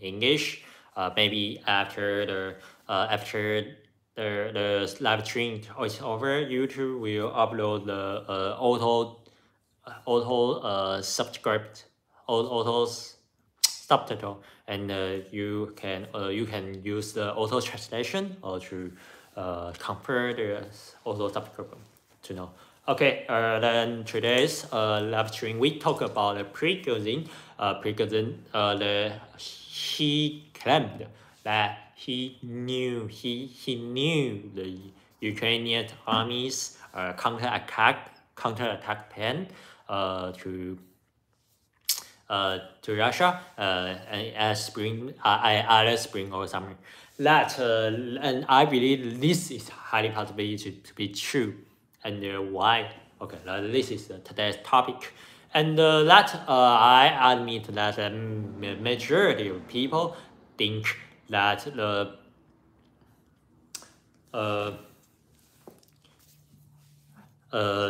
English. Maybe after the live stream is over, YouTube will upload the subscript auto subtitle, and you can use the auto translation or to compare the auto subscript to know. Okay, then today's live stream we talk about the Prigozhin. He claimed that he knew the Ukrainian army's counterattack plan to Russia as spring or summer. That and I believe this is highly possible to be true. And why? Okay, this is today's topic. And I admit that the majority of people think that the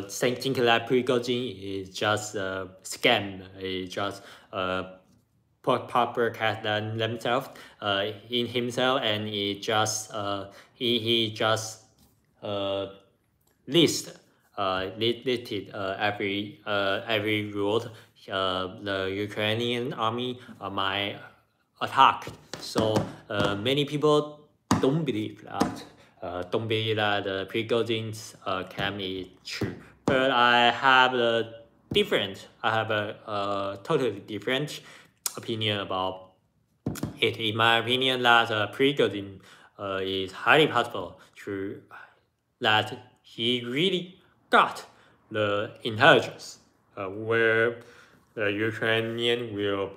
think that Prigozhin is just a scam, is just podcast themselves in himself, and he just listed every road the Ukrainian army might attack. So many people don't believe that. Prigozhin's claim is true. But I have a totally different opinion about it. In my opinion, that Prigozhin is highly possible to that he really got the intelligence where the Ukrainian will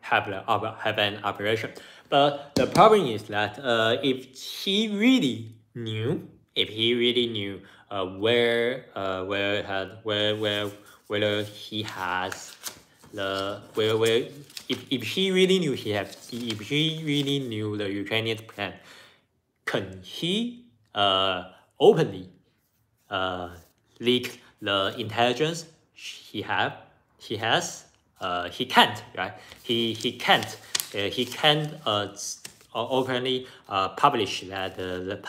have an operation. But the problem is that if he really knew whether he has the if he really knew the Ukrainian plan, can he openly leak the intelligence he has? He can't, right? He can't openly publish that the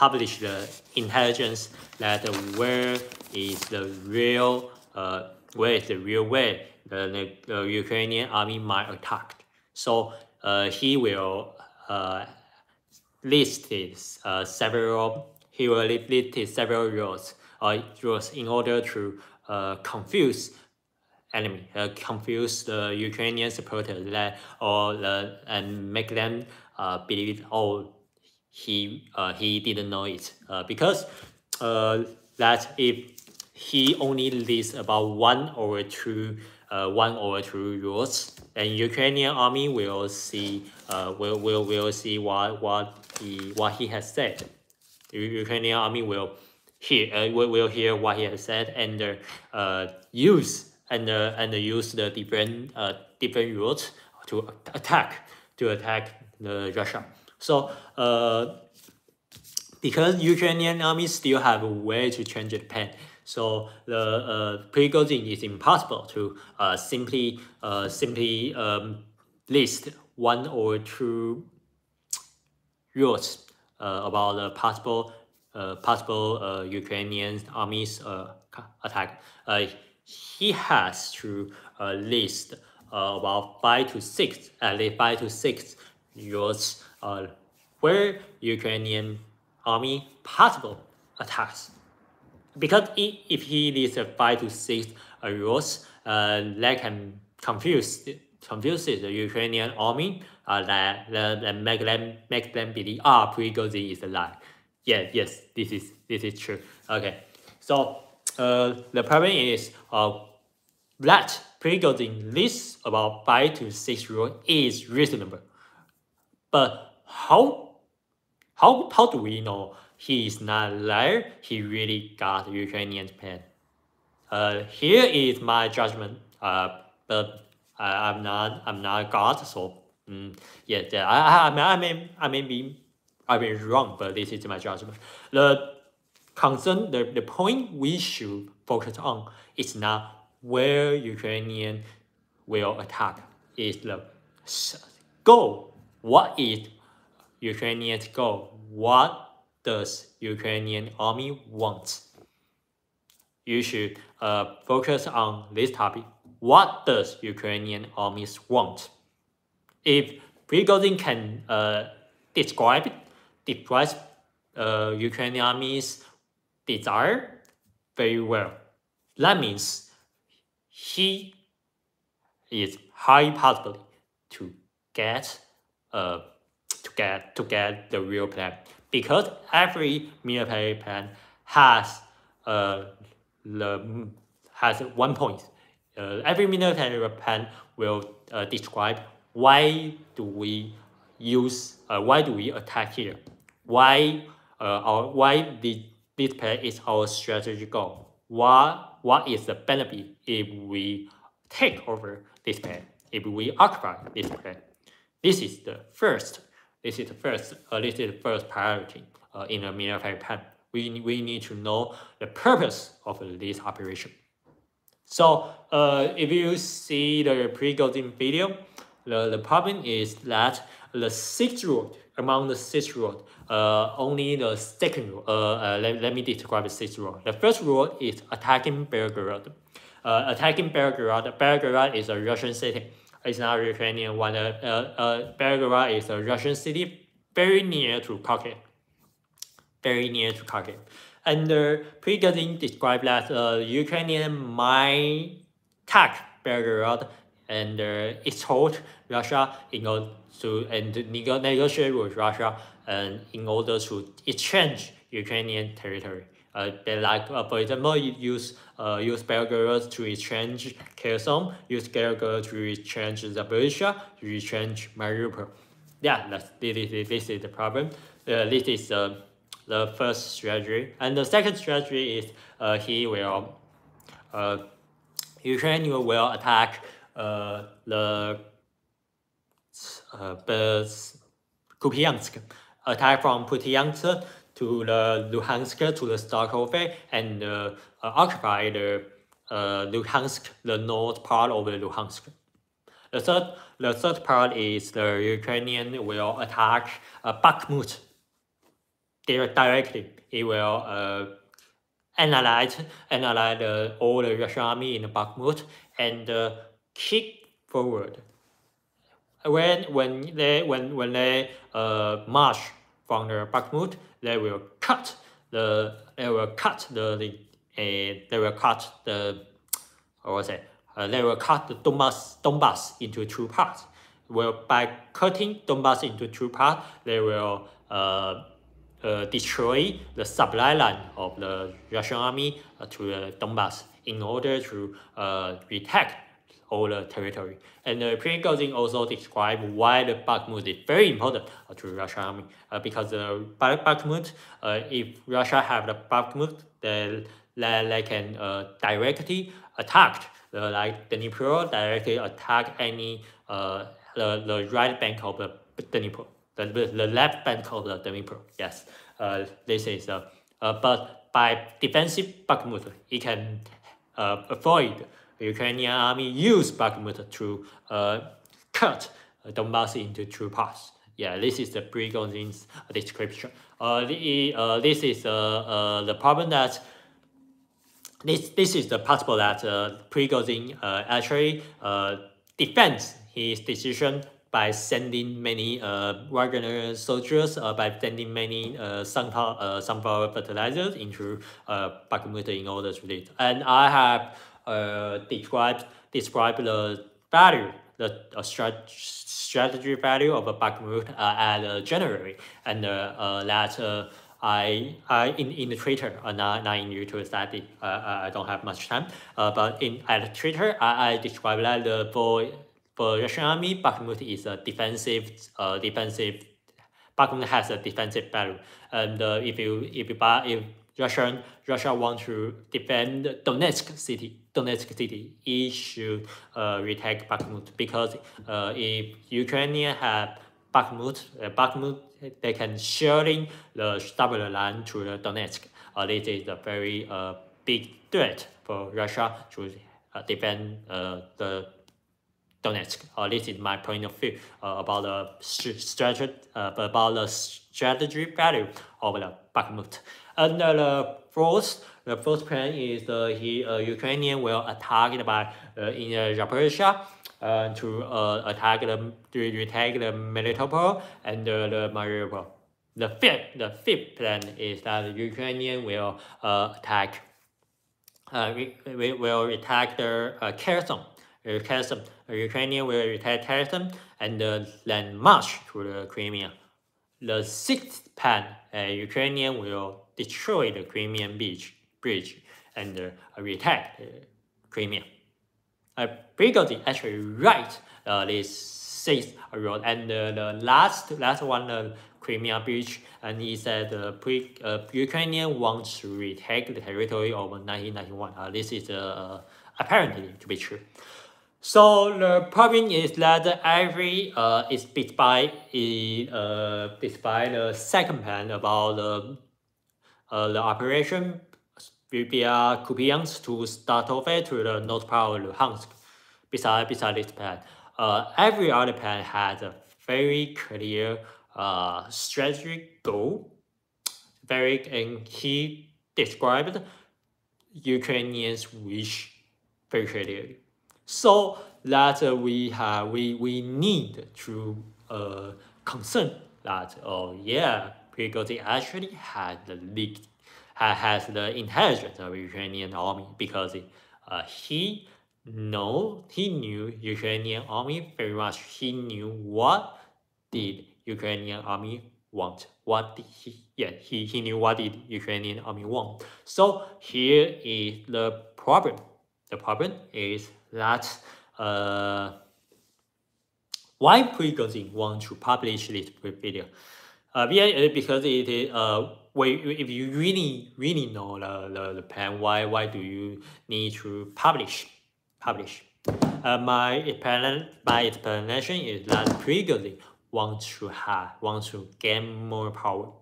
intelligence that where is the real way the Ukrainian army might attack. So he will listed several rules in order to confuse enemy, confuse the Ukrainian supporters and make them believe, oh, he didn't know it, because that if he only lists about one or two rules, then Ukrainian army will see what he has said. The Ukrainian army will hear what he has said and use the different routes to attack the Russia. So because Ukrainian army still have a way to change the plan, so the Prigozhin is impossible to simply list one or two rules about the possible Ukrainian army's attack. He has to list about 5 to 6 rules where Ukrainian army possible attacks. Because if he lists 5 to 6 rules, that can confuse the Ukrainian army, that make them believe Prigozhin is a lie. Yes, this is true. Okay, so the problem is that Prigozhin lists about 5 to 6 rules is reasonable, but how do we know he is not a liar? He really got the Ukrainian plan. Here is my judgment. But I'm not God, so I may be wrong, but this is my judgment. The concern, the point we should focus on is not where Ukrainian will attack. Is the goal. What is Ukrainian's goal? What does Ukrainian army want? You should focus on this topic. What does Ukrainian armies want? If Prigozhin can describe Ukrainian army's desire very well, that means he is highly possible to get the real plan, because every military plan has one point. Every military plan will describe why do we attack here, why this plan is our strategic goal, what is the benefit if we take over this plan, if we occupy this plan. This is the first priority in a military plan. We need to know the purpose of this operation. So if you see the Prigozhin video, the problem is that the sixth rule, among the six rules, only the second rule, let me describe the sixth rule. The first rule is attacking Belgorod. Belgorod is a Russian city. It's not a Ukrainian one. Belgorod is a Russian city very near to Kharkiv. And Prigozhin described that Ukrainian might attack Belgorod and export Russia in order to negotiate with Russia and in order to exchange Ukrainian territory. They like, for example, use Belgorod to exchange Kherson, use Belgorod to exchange Zaporizhzhia, to exchange Mariupol. Yeah, this is the problem. This is the first strategy, and the second strategy is Ukraine will attack the Kupiansk, attack from Kupiansk to the Luhansk to the Starkove, and occupy the Luhansk, the north part of the Luhansk. The third part is the Ukrainian will attack Bakhmut directly. It will analyze all the Russian army in Bakhmut and kick forward. When they march from the Bakhmut, they will cut the Donbass into two parts. Well, by cutting Donbass into two parts, they will destroy the supply line of the Russian army to Donbass in order to retake all the territory. And Prigozhin also described why the Bakhmut is very important to Russian army, because Bakhmut, if Russia have the Bakhmut, then they can directly attack like Dnipro, directly attack any the right bank of the Dnipro, the left bank of the Dnipro. Yes, this is but by defensive Bakhmut, it can avoid the Ukrainian army use Bakhmut to cut Donbass into two parts. Yeah, this is the Prigozhin's description. This is the problem that this is the possible that Prigozhin actually defends his decision by sending many Wagner soldiers, by sending many sunflower fertilizers into Bakhmut in order to lead. And I have described the value, the strategy value of Bakhmut at January, and that I in the Twitter, not in YouTube study. I don't have much time. But at Twitter, I described that for Russian army, Bakhmut is a defensive. Bakhmut has a defensive value, and if Russia want to defend Donetsk city, it should retake Bakhmut, because if Ukrainian have Bakhmut, they can sharing the stubborn line to the Donetsk. This is a very big threat for Russia to defend Donetsk. This is my point of view about the strategy value of the Bakhmut. And the fourth plan is the Ukrainian will attack by in Zaporizhia to attack retake the Melitopol and the Mariupol. The fifth plan is that the Ukrainian will attack will attack the Kherson. Kherson. Ukrainian will attack Kherson and then march to the Crimea. The sixth plan, Ukrainian will destroy the Crimean bridge and retake Crimea. Prigozhin actually write this sixth road and the last one, Crimea bridge, and he said Ukrainian wants to retake the territory of 1991. This is apparently to be true. So the problem is that every is despite the second plan about the operation via Kupiansk to start over to the north part of Luhansk. Besides this plan, every other plan has a very clear strategic goal. And he described Ukrainians' wish very clearly. So that we need to concern that Prigozhin actually has the intelligence of Ukrainian army because he knew Ukrainian army very much. He knew what did Ukrainian army want. He knew what did Ukrainian army want. So here is the problem. The problem is that why Prigozhin want to publish this video? Because it is if you really know the plan, why do you need to publish? My explanation is that Prigozhin wants to gain more power.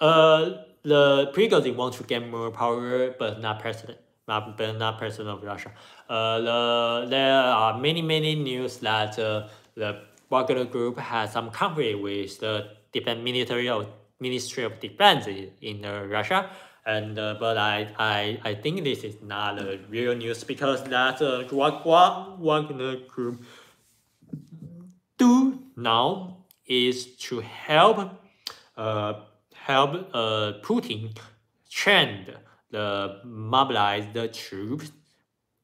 The Prigozhin wants to gain more power, but not president. Not president of Russia. There are many news that the Wagner Group has some conflict with the Ministry of Defense in Russia, and but I think this is not a real news because that Wagner Group do now is to help Putin train mobilize the troops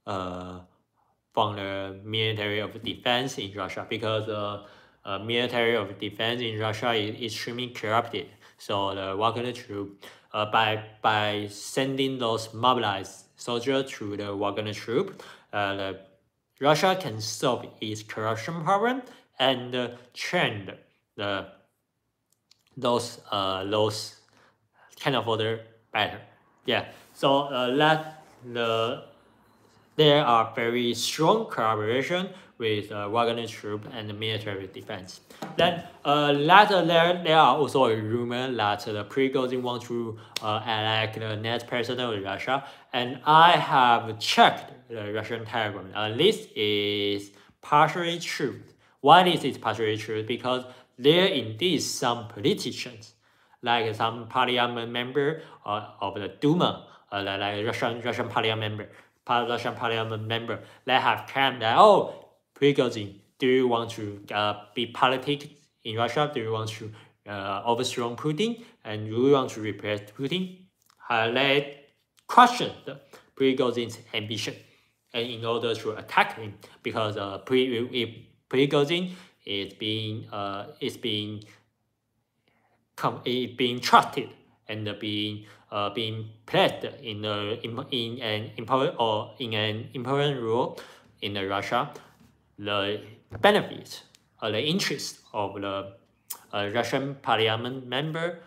from the military of defense in Russia because military of defense in Russia is extremely corrupted. So the Wagner troop, by sending those mobilized soldiers to the Wagner troop, Russia can solve its corruption problem and train those kind of order better. So there are very strong collaboration with Wagner troop and the military defense. Then there are also a rumor that the Prigozhin want to elect the next president of Russia, and I have checked the Russian Telegram. This is partially true. Why this is partially true? Because there indeed some politicians, like some parliament member of the Duma, like Russian parliament member, they have claimed that Prigozhin, do you want to be politics in Russia? Do you want to overthrow Putin? And do you want to replace Putin? They questioned Prigozhin's ambition, and in order to attack him, because Prigozhin is being trusted and being placed in an important role in Russia, the benefits or the interest of the Russian parliament member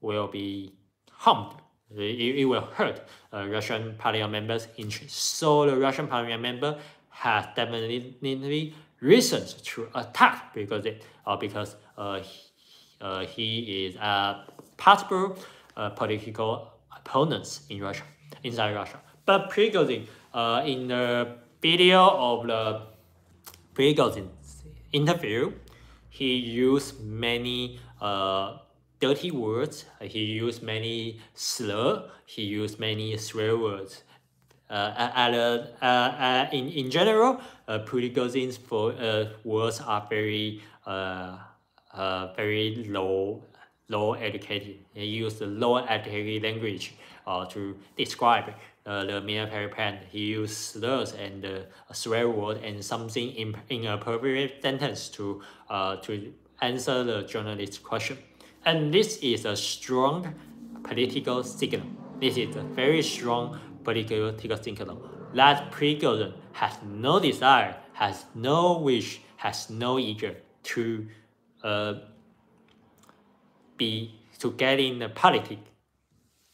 will be harmed. It will hurt Russian parliament members' interest. So the Russian parliament member has definitely reasons to attack Prigozhin because he is a possible political opponents inside Russia. But Prigozhin, in the video of the Prigozhin's interview, he used many dirty words. He used many slur. He used many swear words. In general, Prigozhin's words are very low educated. He used low educated language to describe the military plan. He used slurs and swear word and something inappropriate sentence to answer the journalist's question. And this is a strong political signal. This is a very strong political signal that Prigozhin has no desire, has no wish, has no eager to get in the politics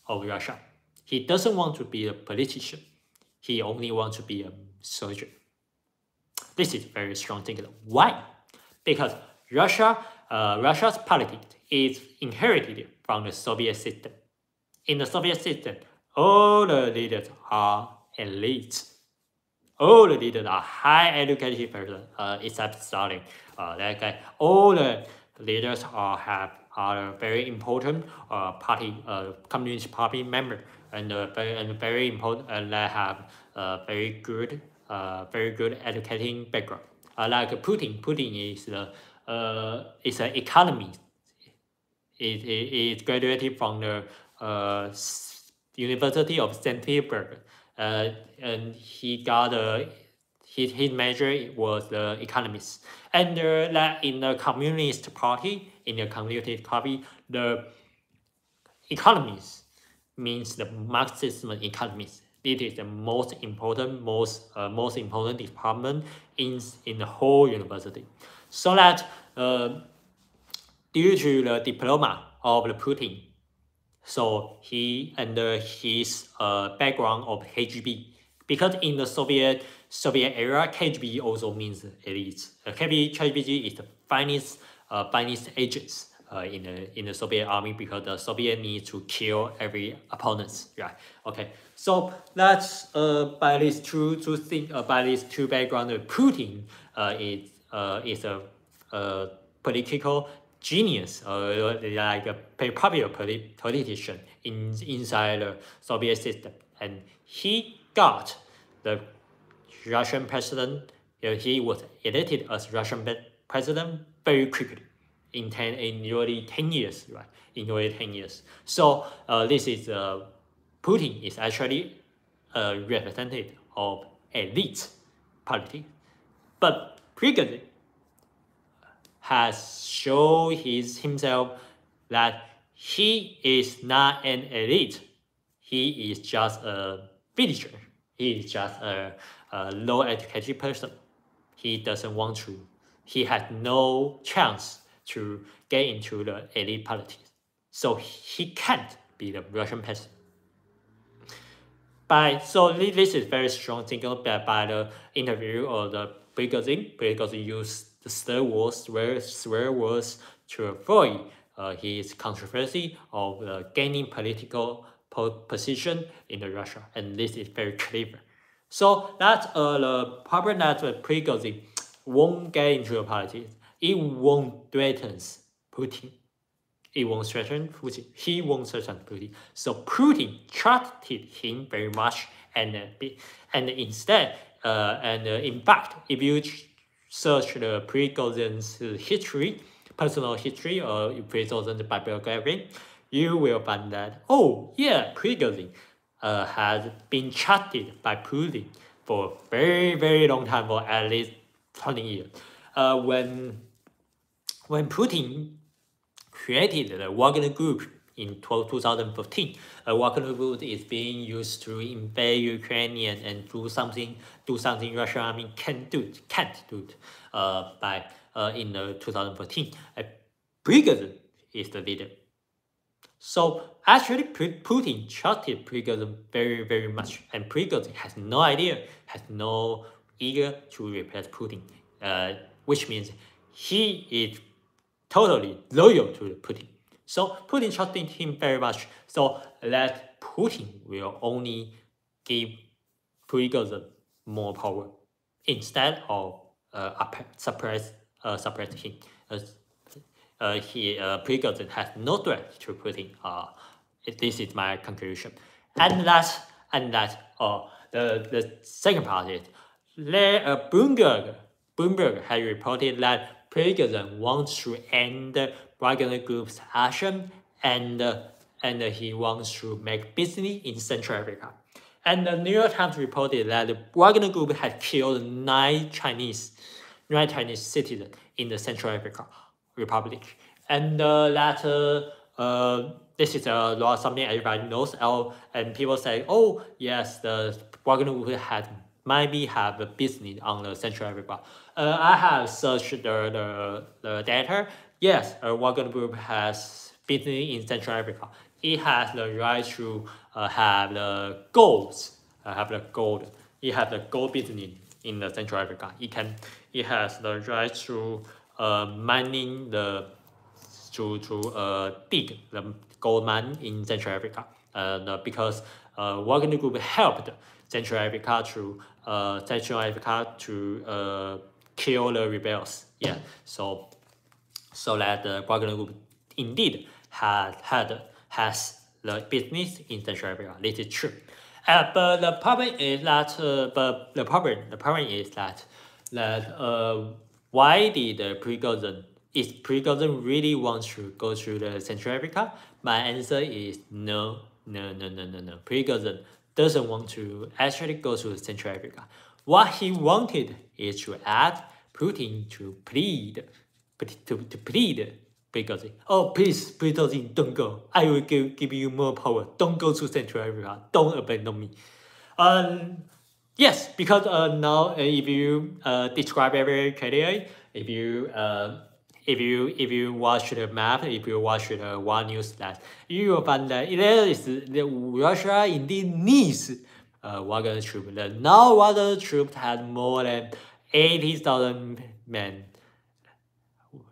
of Russia. He doesn't want to be a politician. He only wants to be a soldier. This is very strong signal. Why? Because Russia's politics is inherited from the Soviet system. In the Soviet system, all the leaders are elites. All the leaders are high educated persons, except Stalin. All the leaders are very important party, communist party member, and very important, and they have very good educating background. Like Putin is an economist. It graduated from the University of St. Petersburg, and he got his major was the economist. And in the Communist Party, the economist means the Marxism economist. It is the most important department in the whole university. So that due to the diploma of the Putin, so he under his background of KGB, because in the Soviet era, KGB also means elites. KGB is the finest agents in the Soviet army, because the Soviet need to kill every opponent. Right? Okay. So that's by these two backgrounds, Putin is a political genius, like a popular politician inside the Soviet system, and he got the Russian president. He was elected as Russian president very quickly, in nearly 10 years, right? In nearly 10 years. So this is Putin is actually a representative of elite politics, but Prigozhin has shown himself that he is not an elite. He is just a villager. He is just a low-educated person. He doesn't want to. He had no chance to get into the elite politics. So he can't be the Russian president. So this is very strong signal by the interview of the Prigozhin. Prigozhin used the swear words to avoid his controversy of gaining political position in Russia, and this is very clever. So that's the problem that Prigozhin won't get into the politics. It won't threaten Putin. It won't threaten Putin. He won't threaten Putin. So Putin trusted him very much, and instead, in fact, if you search the Prigozhin's history, personal history, or Prigozhin's bibliography, you will find that, oh yeah, Prigozhin has been trusted by Putin for a very, very long time, for at least 20 years. When Putin created the Wagner Group in 2015, Wagner Group is being used to invade Ukraine and do something Russian army can't do in 2014. Prigozhin is the leader. So actually, Putin trusted Prigozhin very, very much, and Prigozhin has no idea, has no eager to replace Putin, which means he is totally loyal to Putin. So Putin trusted him very much. So that Putin will only give Prigozhin more power instead of suppress him. Prigozhin has no threat to Putin. This is my conclusion. And the second part is Bloomberg has reported that Prigozhin wants to end Wagner Group's action and he wants to make business in Central Africa. And the New York Times reported that the Wagner Group had killed nine Chinese citizens in the Central Africa Republic. And this is something everybody knows. And people say, oh yes, the Wagner Group maybe have a business on the Central Africa. I have searched the data. Yes, Wagner Group has business in Central Africa. It has the right to have the gold. It has the gold business in the Central Africa. It has the right to mining to dig the gold mine in Central Africa. Because Wagner Group helped Central Africa to kill the rebels. Yeah, so that the Wagner Group indeed has the business in Central Africa. This is true. But the problem is that why did Prigozhin really wants to go to the Central Africa? My answer is no. Prigozhin doesn't want to actually go to Central Africa. What he wanted is to ask Putin to plead Prigozhin. Oh, please, Prigozhin, don't go. I will give you more power. Don't go to Central Africa. Don't abandon me. Yes, because now if you describe very clearly, if you watch the map, if you watch the One News, that you will find that Russia indeed needs Wagner troops. Now Wagner troops had more than 80,000 men.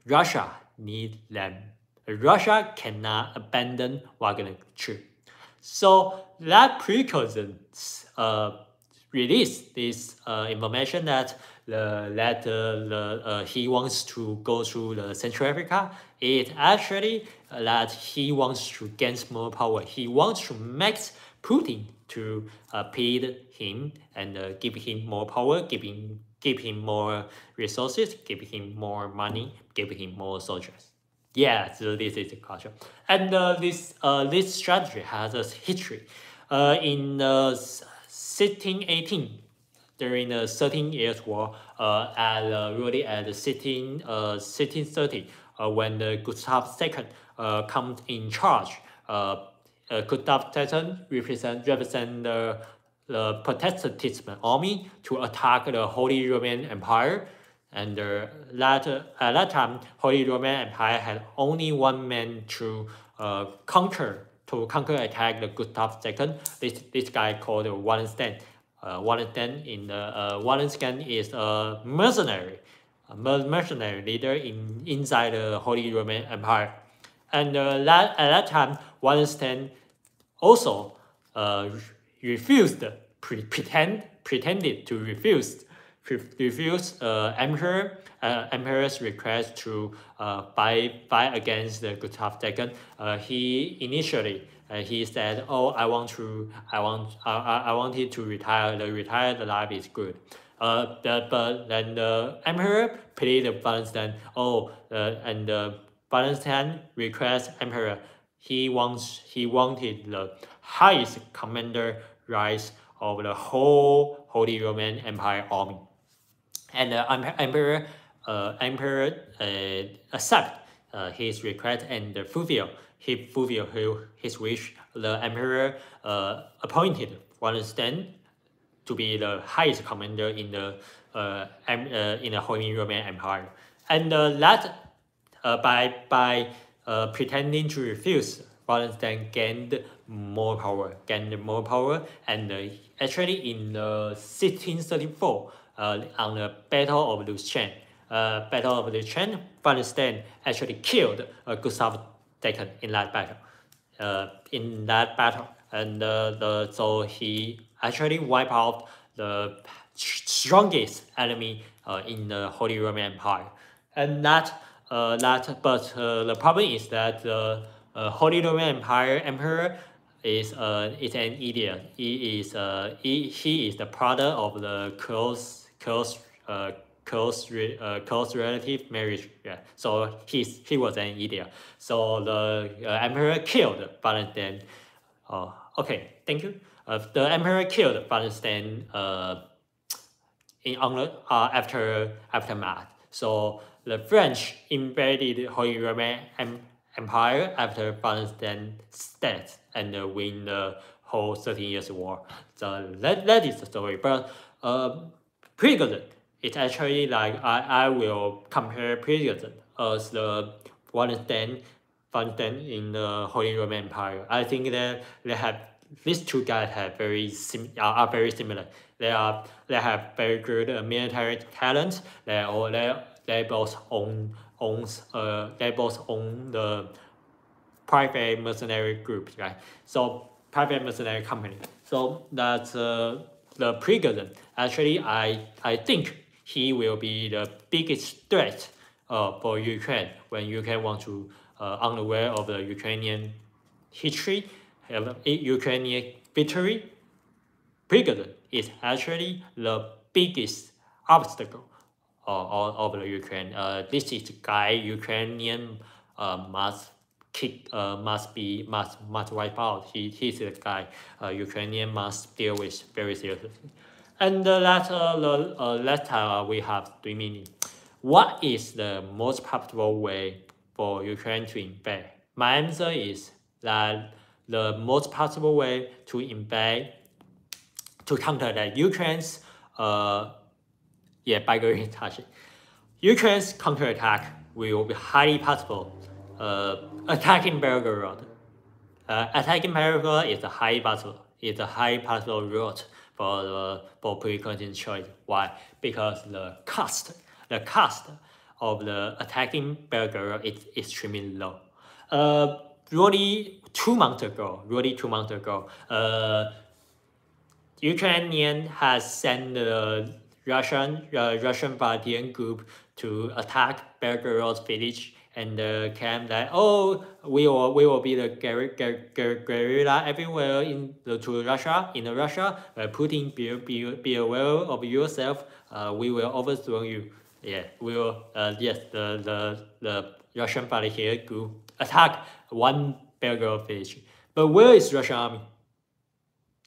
Russia needs them. Russia cannot abandon Wagner troops. So that Prigozhin released this information that he wants to go to the Central Africa. It actually that he wants to gain more power. He wants to make Putin to plead him and give him more power, give him more resources, give him more money, give him more soldiers. Yeah, so this is the question. And this strategy has a history. In 1618, during the 13 Years' War, really at 1630, when Gustav II comes in charge, Gustav II represent the Protestant army to attack the Holy Roman Empire. And at that time, Holy Roman Empire had only one man to attack the Gustav II. This guy called Wallenstein. Wallenstein is a mercenary leader inside the Holy Roman Empire. And at that time, Wallenstein also refused, pretended to refuse emperor's request to fight against the Gustav II. He initially he said, "Oh, I wanted to retire. The retired life is good." But then the emperor pleaded Wallenstein. And Wallenstein request emperor. He wanted the highest commander rise of the whole Holy Roman Empire army. And the emperor accept his request and fulfill his wish. The emperor appointed Wallenstein to be the highest commander in the Holy Roman Empire. And by pretending to refuse, Wallenstein gained more power, and actually in 1634, on the Battle of Lutzen, Wallenstein actually killed Gustav II in that battle. And so he actually wiped out the strongest enemy in the Holy Roman Empire, and the problem is that the Holy Roman Empire emperor is an idiot. He is the product of the close relative marriage. Yeah, so he was an idiot. So the emperor killed Valentine. Okay, thank you. The emperor killed Valentine after aftermath. So the French invaded Holy Roman Empire after Valentine's death and win the whole 13 Years' War. So that is the story. But Prigozhin, it's actually like I will compare Prigozhin as the Valentine in the Holy Roman Empire. I think that these two guys have are very similar. They have very good military talent. They both own the private mercenary group, right? So private mercenary company. So that's the Prigozhin. Actually, I think he will be the biggest threat for Ukraine when Ukraine want to unaware of the Ukrainian history, Ukrainian victory. Prigozhin is actually the biggest obstacle of the Ukraine. This is the guy Ukrainian must wipe out. He's the guy Ukrainian must deal with very seriously. And last we have 3 minutes. What is the most profitable way for Ukraine to invade? My answer is that the most possible way to invade, to counter that Ukraine's Bulgarian touch. Ukraine's counterattack will be highly possible. Attacking Belgorod. Attacking Belgorod is a highly possible. It's a highly possible route for Prigozhin's choice. Why? Because the cost of the attacking Belgorod is extremely low. Really 2 months ago, Ukrainian has sent the Russian battalion group to attack Belgorod's village and claim that we will be the guerrilla everywhere to Russia. Putin, be aware of yourself. We will overthrow you. Yeah, we will. Yes, the Russian battalion group attack one Belgorod village. But where is Russian army?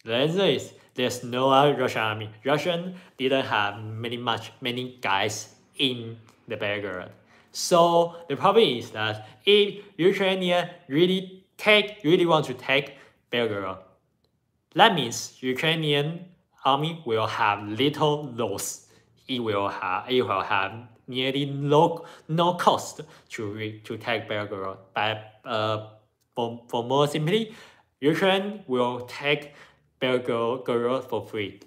The answer is there's no Russian army. Russian didn't have many guys in the Belgorod. So the problem is that if Ukrainian really want to take Belgorod, that means Ukrainian army will have little loss. It will have nearly no cost to take Belgorod. But for more simply, Ukraine will take Belgorod for free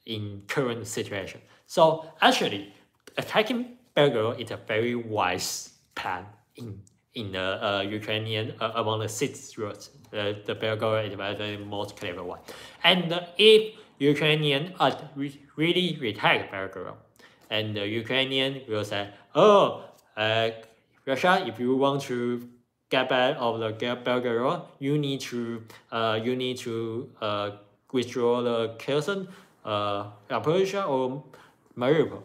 in current situation. So actually, attacking Belgorod is a very wise plan in the Ukrainian among the 6 routes. The Belgorod is the most clever one. And if Ukrainian really retake Belgorod, and the Ukrainian will say, Russia, if you want to get back of the Belgorod, you need to withdraw the Kherson, Zaporizhzhia or Mariupol.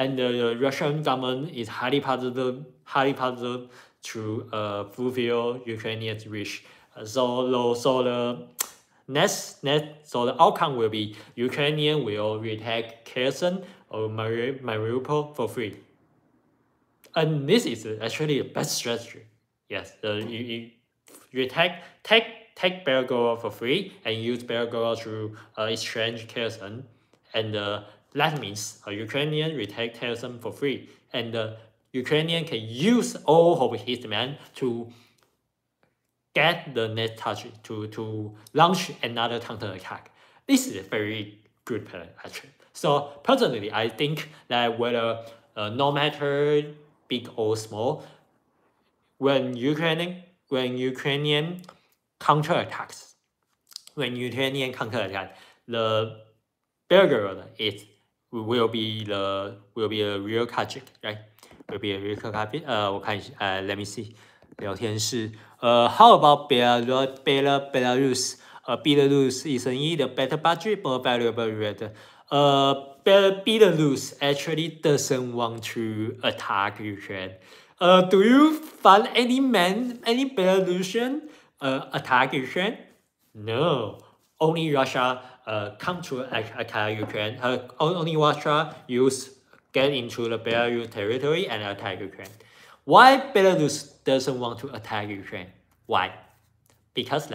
And the Russian government is highly positive to fulfill Ukrainian's wish. So the outcome will be Ukrainian will retake Kherson or Mariupol for free. And this is actually a best strategy. Yes, you take Belgorod for free and use Belgorod to exchange Kherson, and that means Ukrainian retake Kherson for free, and Ukrainian can use all of his men to get the net touch to launch another counterattack. This is a very good plan, actually. So personally, I think that whether no matter big or small, when Ukrainian counterattack, the Belgorod will be a real Kajik, right? Will be a real Kajik. 我看一下，let me see， 聊天室。How about Belarus? Belarus is need a better budget, more valuable rate. Belarus actually doesn't want to attack Ukraine. Do you find any Belarusian attack Ukraine? No, only Russia come to attack Ukraine. Only Russia get into the Belarus territory and attack Ukraine. Why Belarus doesn't want to attack Ukraine? Why? Because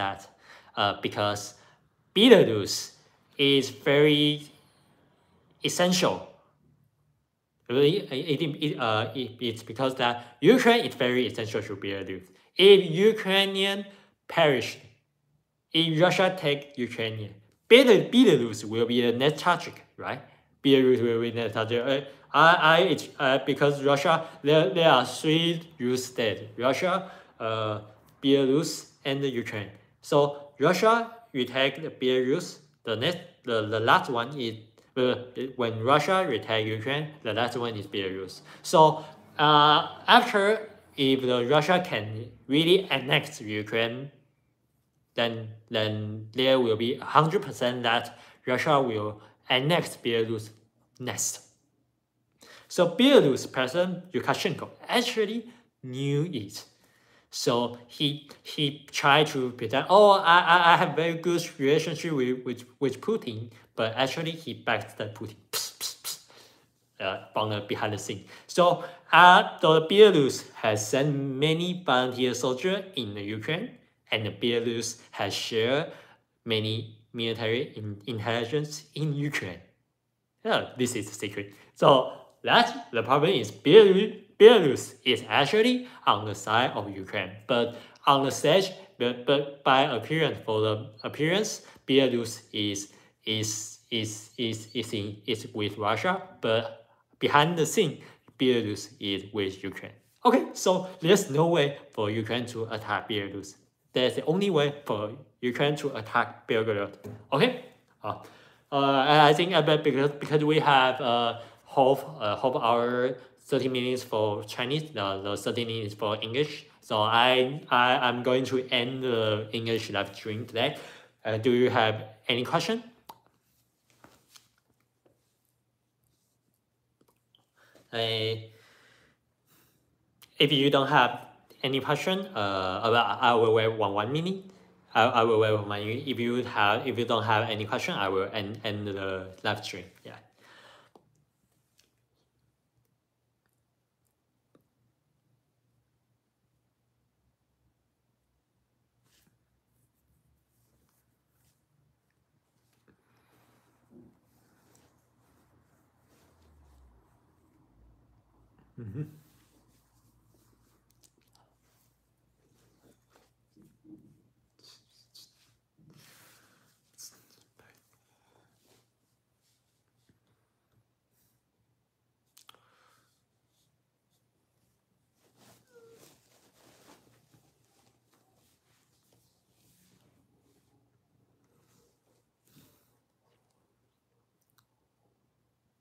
Belarus is very essential. It's because that Ukraine is very essential to Belarus. If Ukrainian perish, if Russia take Ukraine, Belarus will be a net target, right? Belarus will be net target. Because Russia, there are three Rus states: Russia, Belarus, and Ukraine. So Russia retake Belarus. The last one is when Russia retake Ukraine. The last one is Belarus. So after, if the Russia can really annex Ukraine, then there will be 100% that Russia will annex Belarus next. So Belarus President Lukashenko actually knew it. So he tried to pretend, oh, I have very good relationship with Putin, but actually he backstabbed Putin from the behind the scene. So the Belarus has sent many volunteer soldiers in the Ukraine, and the Belarus has shared many military intelligence in Ukraine. Yeah, this is the secret. So that the problem is Belarus is actually on the side of Ukraine, but on the stage, but by appearance, for the appearance, Belarus is with Russia, but behind the scene, Belarus is with Ukraine. Okay, so there's no way for Ukraine to attack Belarus. That's the only way for Ukraine to attack Belgorod. Okay, I think because we have half hour, 30 minutes for Chinese, the 30 minutes for English. So I'm going to end the English live stream today. Do you have any question? If you don't have any question, I will wait 1 minute. I will wait 1 minute. If you don't have any question, I will end the live stream. Yeah.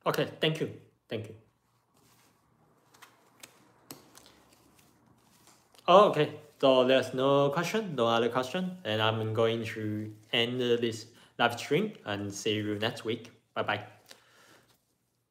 Okay, thank you. Oh, okay. So there's no other question, and I'm going to end this live stream and see you next week. Bye bye.